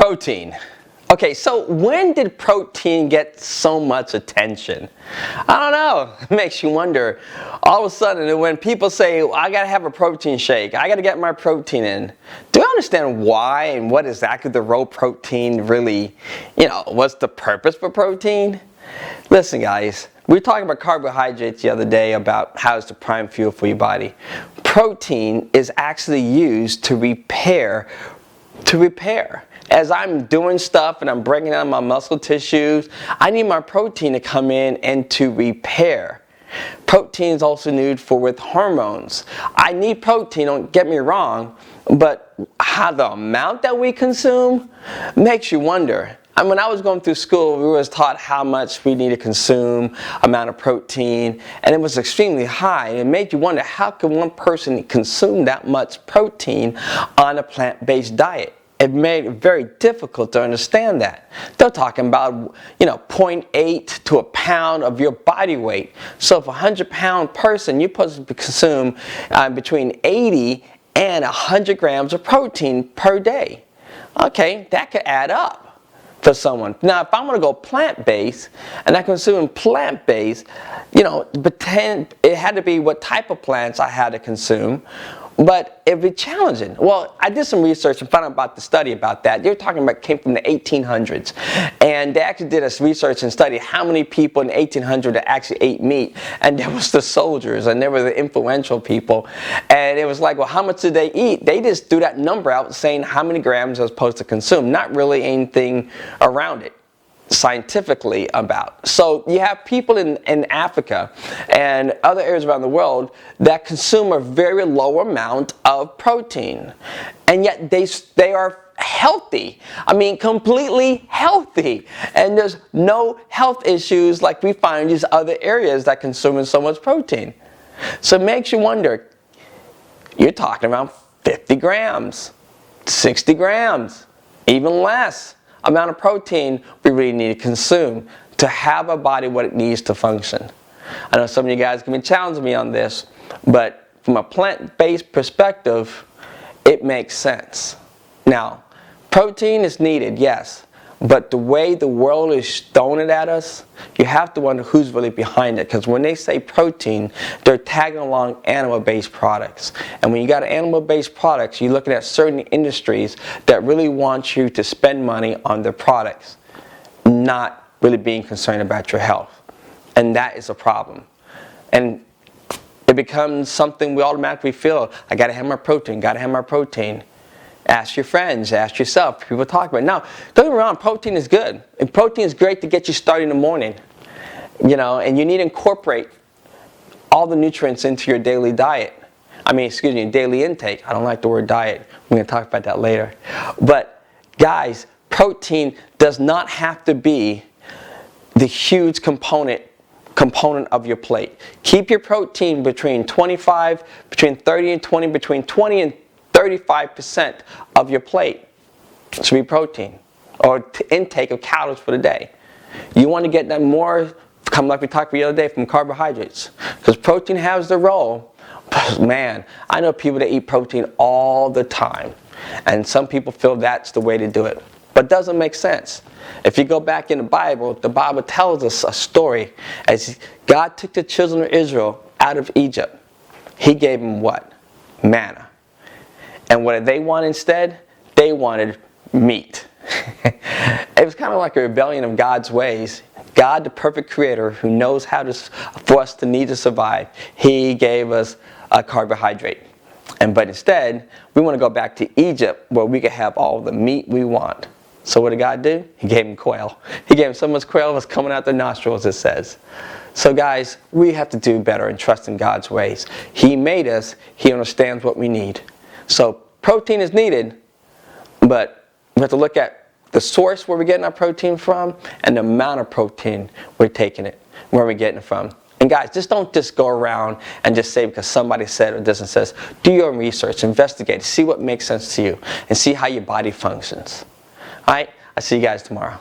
Protein. Okay, so when did protein get so much attention? I don't know. It makes you wonder. All of a sudden, when people say, I gotta have a protein shake, I gotta get my protein in, do you understand why and what exactly the role protein really, what's the purpose for protein? Listen, guys, we were talking about carbohydrates the other day about how it's the prime fuel for your body. Protein is actually used to repair. As I'm doing stuff and I'm breaking down my muscle tissues, I need my protein to come in and to repair. Protein is also needed with hormones. I need protein, don't get me wrong, but how the amount that we consume makes you wonder. And when I was going through school, we were taught how much we need to consume, amount of protein, and it was extremely high. It made you wonder, how can one person consume that much protein on a plant-based diet? It made it very difficult to understand that. They're talking about, 0.8 to a pound of your body weight. So if a 100-pound person, you're supposed to consume between 80 and 100 grams of protein per day. Okay, that could add up for someone. Now, if I'm going to go plant-based and I consume plant-based, pretend it had to be what type of plants I had to consume, but it'd be challenging. Well, I did some research and found out about the study about that. They were talking about, came from the 1800s, and they actually did a research and study how many people in the 1800s that actually ate meat, and there was the soldiers, and there were the influential people, and it was like, well, how much did they eat? They just threw that number out saying how many grams they're supposed to consume, not really anything around it scientifically about. So you have people in Africa and other areas around the world that consume a very low amount of protein, and yet they are healthy. I mean, completely healthy, and there's no health issues like we find in these other areas that consume so much protein. So it makes you wonder, you're talking about 50 grams, 60 grams, even less amount of protein we really need to consume to have a body what it needs to function. I know some of you guys can be challenging me on this, but from a plant-based perspective, it makes sense. Now, protein is needed, yes, but the way the world is throwing it at us, you have to wonder who's really behind it, because when they say protein, they're tagging along animal-based products. And when you got animal-based products, you're looking at certain industries that really want you to spend money on their products, not really being concerned about your health. And that is a problem. And it becomes something we automatically feel, I gotta have my protein, gotta have my protein. Ask your friends, ask yourself, people talk about it. Now, don't get me wrong, protein is good. And protein is great to get you started in the morning. And you need to incorporate all the nutrients into your daily diet. Daily intake. I don't like the word diet. We're going to talk about that later. But guys, protein does not have to be the huge component of your plate. Keep your protein between 30 and 20, between 20 and 35% of your plate should be protein, or intake of calories for the day. You want to get that more, like we talked about the other day, from carbohydrates, because protein has the role. But man, I know people that eat protein all the time, and some people feel that's the way to do it, but it doesn't make sense. If you go back in the Bible tells us a story as God took the children of Israel out of Egypt. He gave them what? Manna. And what did they want instead? They wanted meat. It was kind of like a rebellion of God's ways. God, the perfect creator who knows how for us to need to survive, He gave us a carbohydrate. But instead, we want to go back to Egypt where we could have all the meat we want. So what did God do? He gave them quail. He gave them so much quail it was coming out their nostrils, it says. So guys, we have to do better and trust in God's ways. He made us. He understands what we need. So protein is needed, but we have to look at the source where we're getting our protein from and the amount of protein we're taking it, where we're getting it from. And guys, don't go around and just say because somebody said or doesn't says. Do your own research, investigate, see what makes sense to you, and see how your body functions. All right, I'll see you guys tomorrow.